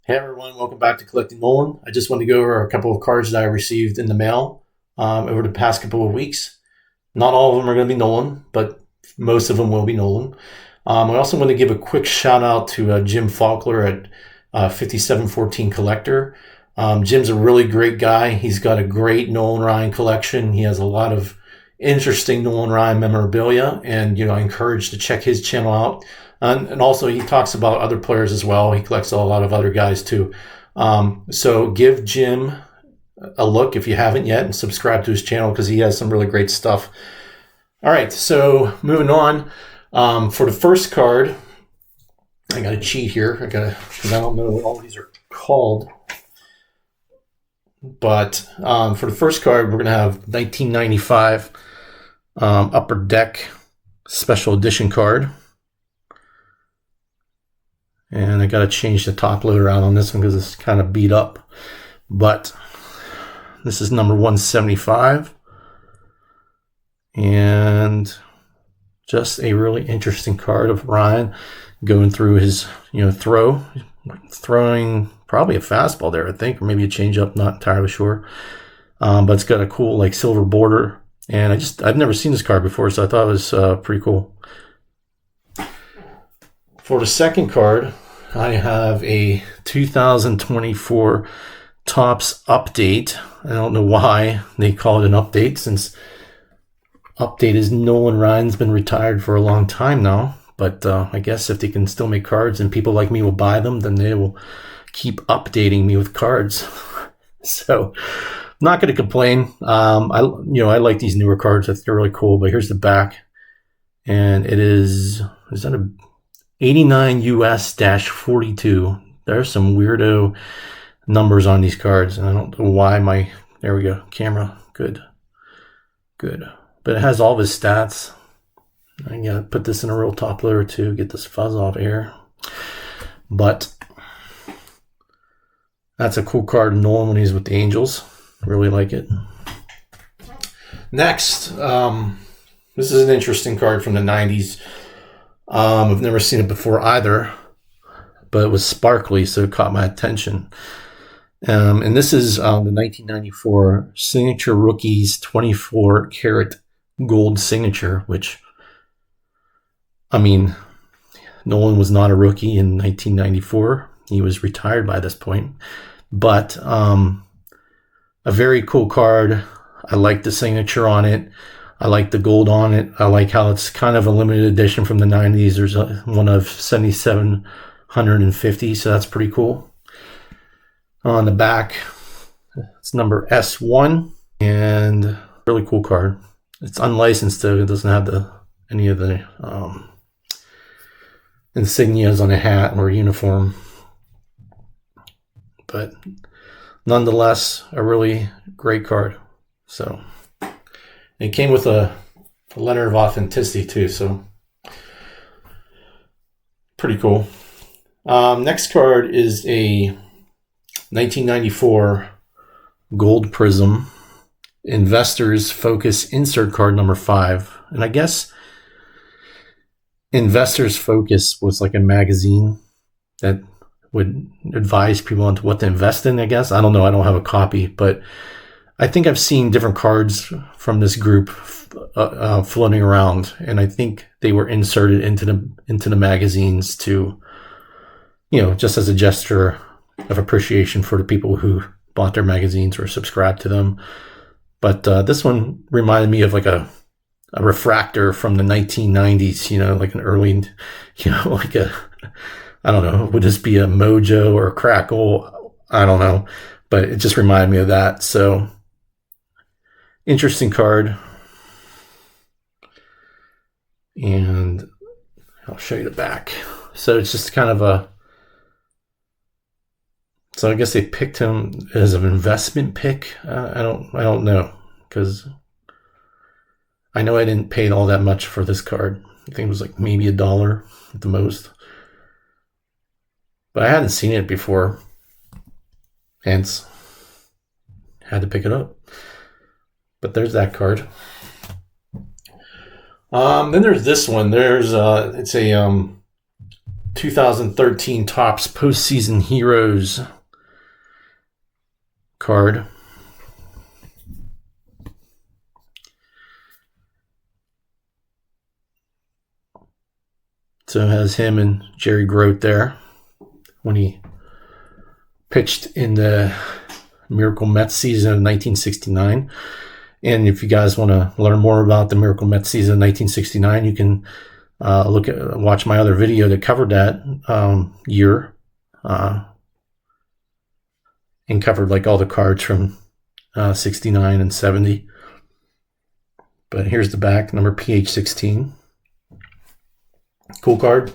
Hey everyone, welcome back to Collecting Nolan. I just want to go over a couple of cards that I received in the mail over the past couple of weeks. Not all of them are going to be Nolan, but most of them will be Nolan. I also want to give a quick shout out to Jim Falkler at 5714 Collector. Jim's a really great guy. He's got a great Nolan Ryan collection. He has a lot of interesting Nolan Ryan memorabilia, and I encourage to check his channel out. And also, he talks about other players as well. He collects a lot of other guys too. So give Jim a look if you haven't yet, and subscribe to his channel because he has some really great stuff. All right, so moving on. For the first card, I got to cheat here. Because I don't know what all these are called. But for the first card, we're going to have 1995 Upper Deck Special Edition card. And I got to change the top loader out on this one because it's kind of beat up. But this is number 175. And just a really interesting card of Ryan going through his, throwing probably a fastball there, I think, or maybe a changeup, not entirely sure. But it's got a cool silver border. And I've never seen this card before, so I thought it was pretty cool. For the second card, I have a 2024 Topps update. I don't know why they call it an update, since update is Nolan Ryan's been retired for a long time now. But I guess if they can still make cards and people like me will buy them, then they will keep updating me with cards. So I'm not going to complain. I like these newer cards. I think they're really cool. But here's the back, and it is that a 89 US-42. There's some weirdo numbers on these cards, and I don't know why there we go, camera, good. But it has all of his stats. I gotta put this in a real top loader too, get this fuzz off here. But that's a cool card, Nolan, when he's with the Angels. Really like it. Next, this is an interesting card from the 90s. I've never seen it before either, but it was sparkly, so it caught my attention. And this is the 1994 Signature Rookies 24 karat gold signature, which, Nolan was not a rookie in 1994. He was retired by this point. But a very cool card. I like the signature on it. I like the gold on it. I like how it's kind of a limited edition from the 90s. There's one of 7,750, so that's pretty cool. On the back, it's number S1, and really cool card. It's unlicensed, though. It doesn't have any of the insignias on a hat or a uniform. But nonetheless, a really great card. So it came with a letter of authenticity too, so pretty cool. Next card is a 1994 Gold Prism Investors Focus insert card number 5. And I guess Investors Focus was like a magazine that would advise people on what to invest in, I guess. I don't know. I don't have a copy, but I think I've seen different cards from this group floating around, and I think they were inserted into the magazines to, just as a gesture of appreciation for the people who bought their magazines or subscribed to them. But this one reminded me of like a refractor from the 1990s, like an early, I don't know, would this be a Mojo or a Crackle? I don't know, but it just reminded me of that. So interesting card. And I'll show you the back. So it's just kind of so I guess they picked him as an investment pick. I don't know, because I know I didn't pay all that much for this card. I think it was like maybe $1 at the most. But I hadn't seen it before, hence had to pick it up. But there's that card. Then there's this one. There's it's a 2013 Topps Postseason Heroes card. So it has him and Jerry Grote there when he pitched in the Miracle Mets season of 1969. And if you guys want to learn more about the Miracle Mets season of 1969, you can watch my other video that covered that year and covered like all the cards from 69 and 70. But here's the back, number PH16. Cool card.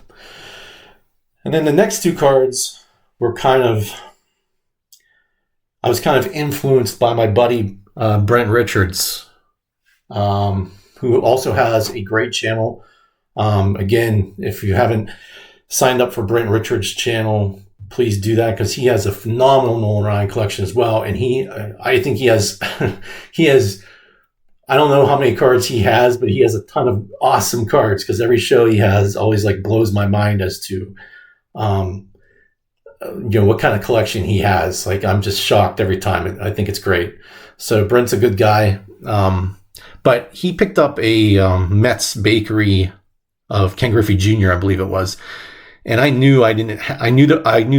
And then the next two cards were I was kind of influenced by my buddy Brent Richards, who also has a great channel. Again, if you haven't signed up for Brent Richards' channel, please do that, because he has a phenomenal Nolan Ryan collection as well. And I think he has, I don't know how many cards he has, but he has a ton of awesome cards, because every show he has always like blows my mind as to, what kind of collection he has. Like, I'm just shocked every time. I think it's great. So Brent's a good guy. But he picked up a Mets bakery of Ken Griffey Jr., I believe it was. And I knew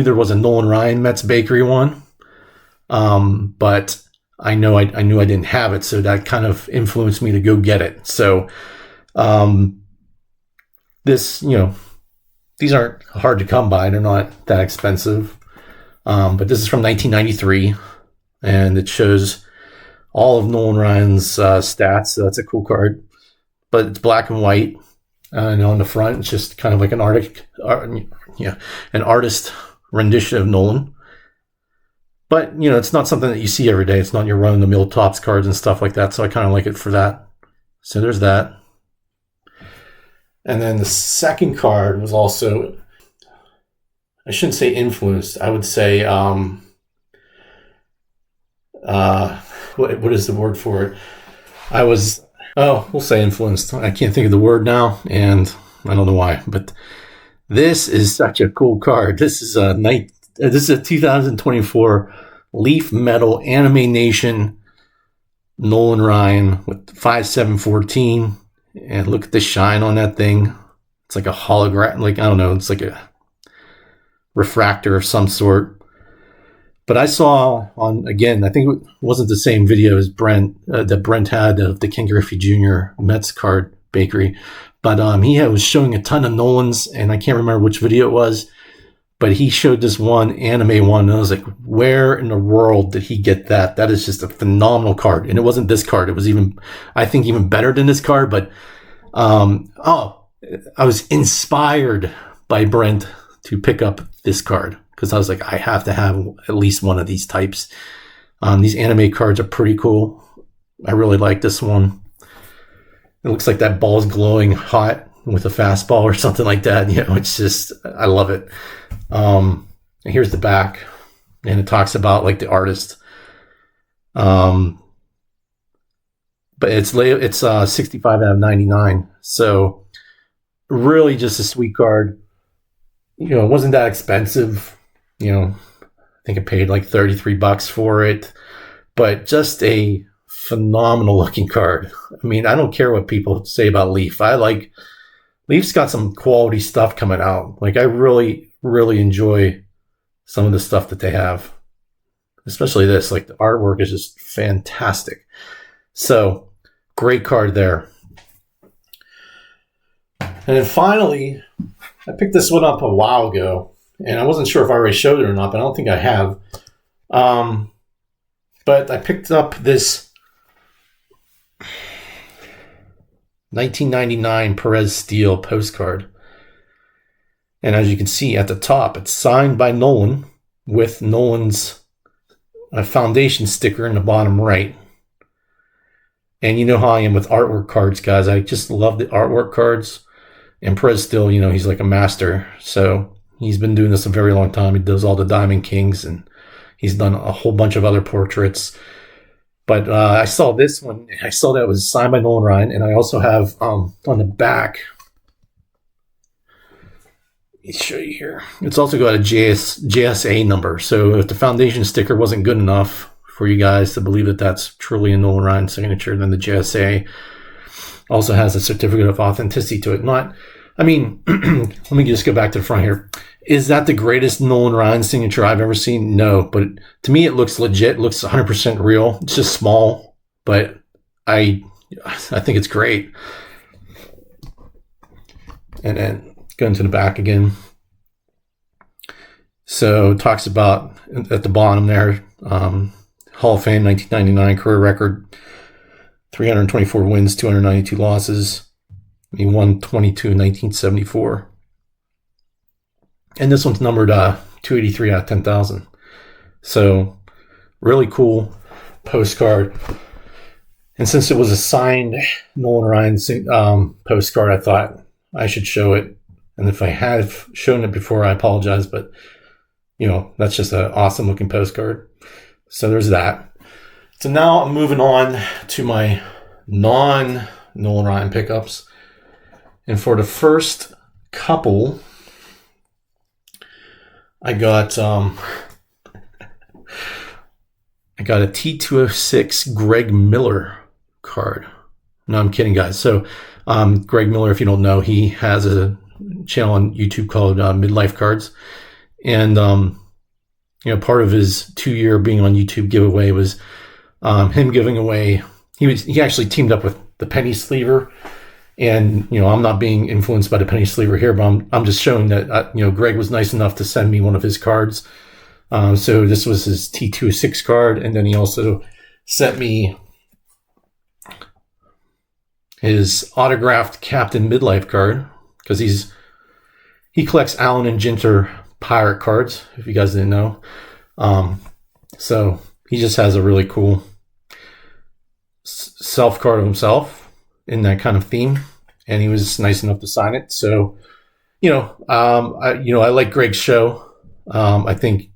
there was a Nolan Ryan Mets bakery one. But I knew I didn't have it, so that kind of influenced me to go get it. So these aren't hard to come by. They're not that expensive. But this is from 1993, and it shows all of Nolan Ryan's stats. So that's a cool card. But it's black and white. And on the front, it's just kind of like an artist rendition of Nolan. But, it's not something that you see every day. It's not your run-of-the-mill Topps cards and stuff like that. So I kind of like it for that. So there's that. And then the second card was also, I shouldn't say influenced. I would say, what is the word for it? We'll say influenced. I can't think of the word now, and I don't know why. But this is such a cool card. This is a 2024 Leaf Metal Anime Nation Nolan Ryan with 5/7/14, and look at the shine on that thing. It's like a hologram, like, I don't know, it's like a refractor of some sort. But I saw I think it wasn't the same video as Brent had of the Ken Griffey Jr. Mets card bakery, but he was showing a ton of Nolans, and I can't remember which video it was. But he showed this one anime one, and I was like, where in the world did he get that? That is just a phenomenal card. And it wasn't this card. It was even better than this card. But I was inspired by Brent to pick up this card, because I was like, I have to have at least one of these types. These anime cards are pretty cool. I really like this one. It looks like that ball's glowing hot with a fastball or something like that. It's just, I love it. Here's the back, and it talks about like the artist. But it's 65 out of 99. So really just a sweet card. It wasn't that expensive. I think I paid like $33 for it, but just a phenomenal looking card. I mean, I don't care what people say about Leaf. Leaf's got some quality stuff coming out. Like, I really, really enjoy some of the stuff that they have, especially this. Like, the artwork is just fantastic. So, great card there. And then finally, I picked this one up a while ago, and I wasn't sure if I already showed it or not, but I don't think I have. But I picked up this 1999 Perez Steel postcard. And as you can see at the top, it's signed by Nolan with Nolan's foundation sticker in the bottom right. And you know how I am with artwork cards, guys. I just love the artwork cards. And Perez Steel, he's like a master. So he's been doing this a very long time. He does all the Diamond Kings, and he's done a whole bunch of other portraits. But I saw this one. I saw that it was signed by Nolan Ryan. And I also have on the back me show you here. It's also got a JSA number. So if the foundation sticker wasn't good enough for you guys to believe that that's truly a Nolan Ryan signature, then the JSA also has a certificate of authenticity to it. Let me just go back to the front here. Is that the greatest Nolan Ryan signature I've ever seen? No, but to me it looks legit. It looks 100% real. It's just small, but I think it's great. And then going to the back again. So it talks about at the bottom there, Hall of Fame 1999 career record, 324 wins, 292 losses. He won 22 in 1974. And this one's numbered 283 out of 10,000. So really cool postcard. And since it was a signed Nolan Ryan postcard, I thought I should show it. And if I have shown it before, I apologize. But, that's just an awesome looking postcard. So there's that. So now I'm moving on to my non-Nolan Ryan pickups. And for the first couple, I got a T206 Graig Miller card. No, I'm kidding, guys. So Graig Miller, if you don't know, he has a channel on YouTube called Midlife Cards. And, part of his 2-year being on YouTube giveaway was him giving away. He actually teamed up with the Penny Sleever. And, I'm not being influenced by the Penny Sleever here, but I'm just showing that, Graig was nice enough to send me one of his cards. So this was his T206 card. And then he also sent me his autographed Captain Midlife card, because he collects Allen and Ginter pirate cards, if you guys didn't know. So he just has a really cool self card of himself in that kind of theme, and he was nice enough to sign it. So, I like Graig's show. I think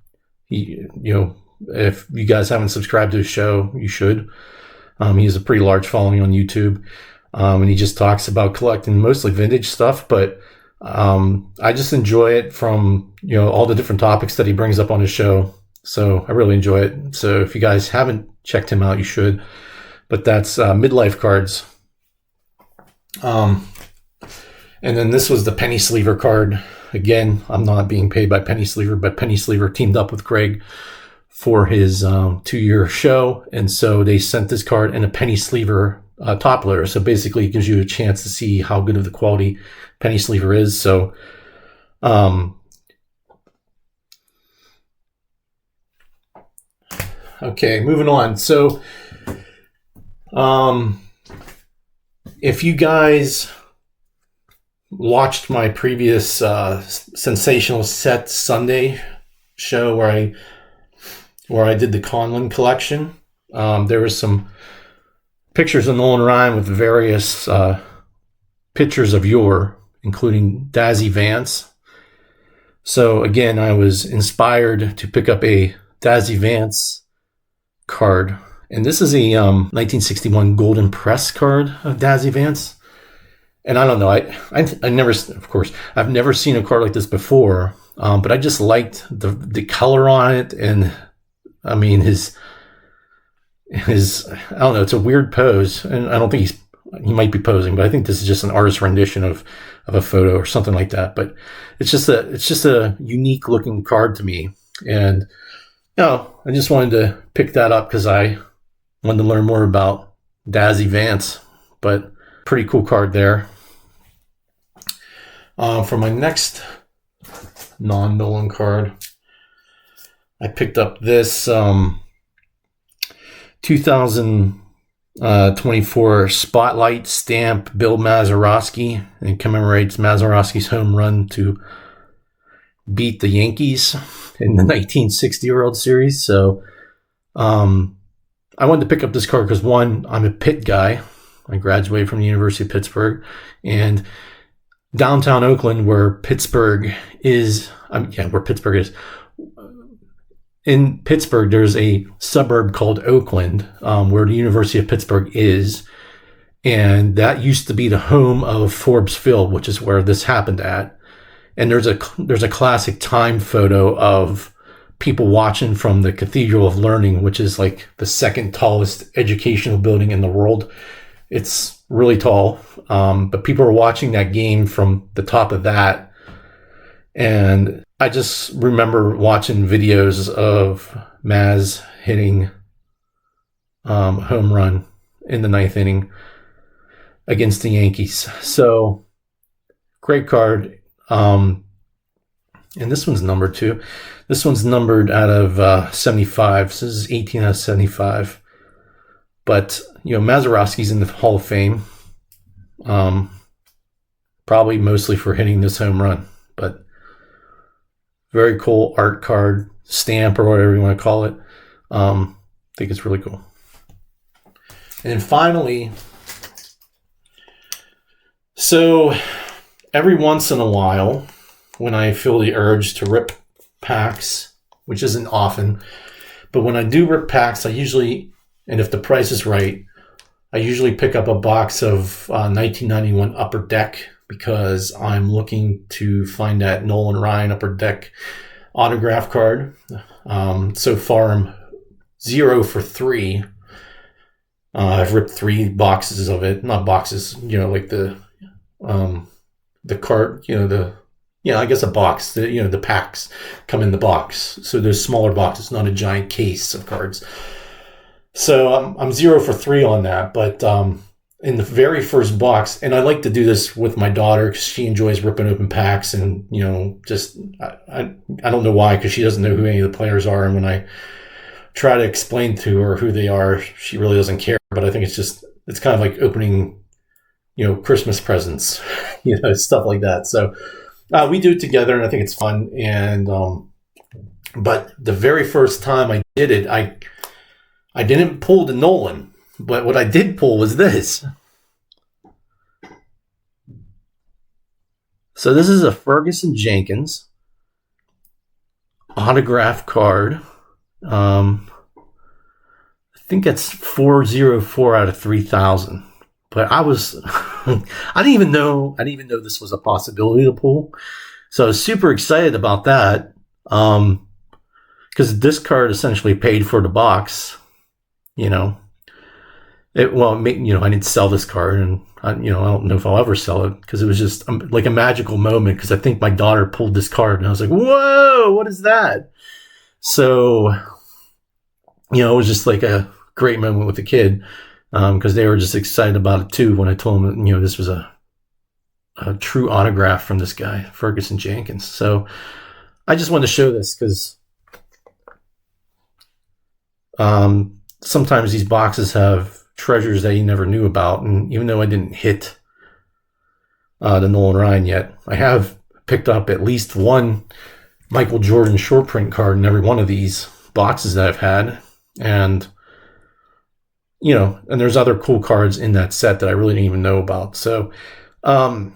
if you guys haven't subscribed to his show, you should. He has a pretty large following on YouTube, and he just talks about collecting mostly vintage stuff. But I just enjoy it from all the different topics that he brings up on his show. So I really enjoy it. So if you guys haven't checked him out, you should. But that's Midlife Cards. And then this was the Penny Sleever card. Again, I'm not being paid by Penny Sleever, but Penny Sleever teamed up with Graig for his 2-year show. And so they sent this card in a Penny Sleever top loader. So basically it gives you a chance to see how good of the quality Penny Sleever is. So, okay, moving on. So, if you guys watched my previous Sensational Set Sunday show where I did the Conlon collection, there was some pictures of Nolan Ryan with various pictures of including Dazzy Vance. So again, I was inspired to pick up a Dazzy Vance card. And this is a 1961 Golden Press card of Dazzy Vance. And I don't know, I've never seen a card like this before, but I just liked the color on it. And I mean, his I don't know, it's a weird pose. And I don't think he might be posing, but I think this is just an artist rendition of a photo or something like that. But it's just a unique looking card to me. And, I just wanted to pick that up because I wanted to learn more about Dazzy Vance, but pretty cool card there. For my next non-Nolan card, I picked up this 2024 Spotlight stamp Bill Mazeroski, and it commemorates Mazeroski's home run to beat the Yankees in the 1960 World Series. So I wanted to pick up this card because, one, I'm a Pitt guy. I graduated from the University of Pittsburgh, and downtown Oakland, where Pittsburgh is, in Pittsburgh, there's a suburb called Oakland, where the University of Pittsburgh is. And that used to be the home of Forbes Field, which is where this happened at. And there's a classic time photo of people watching from the Cathedral of Learning, which is like the second tallest educational building in the world. It's really tall, but people are watching that game from the top of that. And I just remember watching videos of Maz hitting home run in the ninth inning against the Yankees. So great card. And this one's numbered too. This one's numbered out of 75. So this is 18 out of 75. But, Mazeroski's in the Hall of Fame. Probably mostly for hitting this home run. But very cool art card, stamp, or whatever you want to call it. I think it's really cool. And then finally, so every once in a while, when I feel the urge to rip packs, which isn't often, but when I do rip packs, I usually, and if the price is right, I usually pick up a box of 1991 Upper Deck, because I'm looking to find that Nolan Ryan Upper Deck autograph card. So far, I'm 0 for 3. I've ripped 3 boxes of it. Not boxes, like the card, I guess a box. The packs come in the box. So there's smaller boxes, not a giant case of cards. So I'm 0 for 3 on that, but in the very first box, and I like to do this with my daughter because she enjoys ripping open packs, and I don't know why, because she doesn't know who any of the players are, and when I try to explain to her who they are, she really doesn't care. But I think it's kind of like opening Christmas presents, stuff like that. So we do it together, and I think it's fun. And but the very first time I did it, I didn't pull the Nolan. But what I did pull was this. So this is a Ferguson Jenkins autograph card. I think that's 404 out of 3,000. But I didn't even know this was a possibility to pull. So I was super excited about that. Because this card essentially paid for the box, I didn't sell this card, and I don't know if I'll ever sell it, because it was just like a magical moment, because I think my daughter pulled this card, and I was like, whoa, what is that? So, it was just like a great moment with the kid, because they were just excited about it too when I told them that, this was a true autograph from this guy, Ferguson Jenkins. So I just wanted to show this because sometimes these boxes have treasures that you never knew about. And even though I didn't hit the Nolan Ryan yet, I have picked up at least one Michael Jordan short print card in every one of these boxes that I've had. And, and there's other cool cards in that set that I really didn't even know about. So I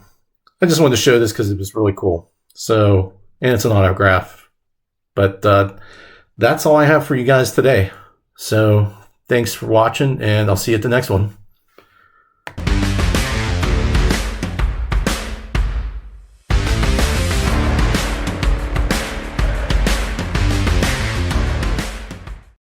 just wanted to show this because it was really cool. So, and it's an autograph. But that's all I have for you guys today. So thanks for watching, and I'll see you at the next one.